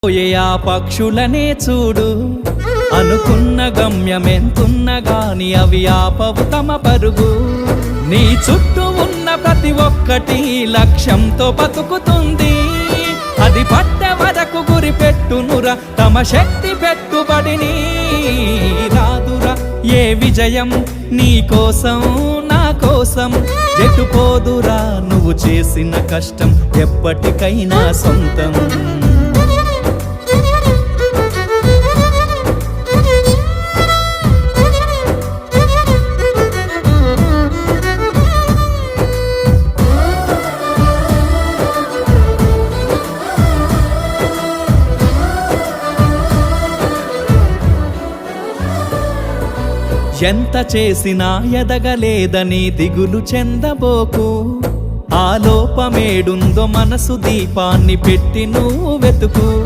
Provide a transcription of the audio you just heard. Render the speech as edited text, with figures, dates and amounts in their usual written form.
పోయే ఆ పక్షులనే చూడు, అనుకున్న గమ్యమెంతున్న గాని అవి ఆపవు తమ పరుగు. నీ చుట్టూ ఉన్న ప్రతి ఒక్కటి లక్ష్యంతో బతుకుతుంది. అది పట్టే వరకు గురి పెట్టునురా తమ శక్తి పెట్టుబడిని. రాదురా ఏ విజయం నీ కోసం నా కోసం, ఎటుపోదురా నువ్వు చేసిన కష్టం ఎప్పటికైనా సొంతం. ఎంత చేసినా ఎదగలేదని దిగులు చెందబోకు. ఆ లోపమేడుందో మనసు దీపాన్ని పెట్టి నువ్వు వెతుకు.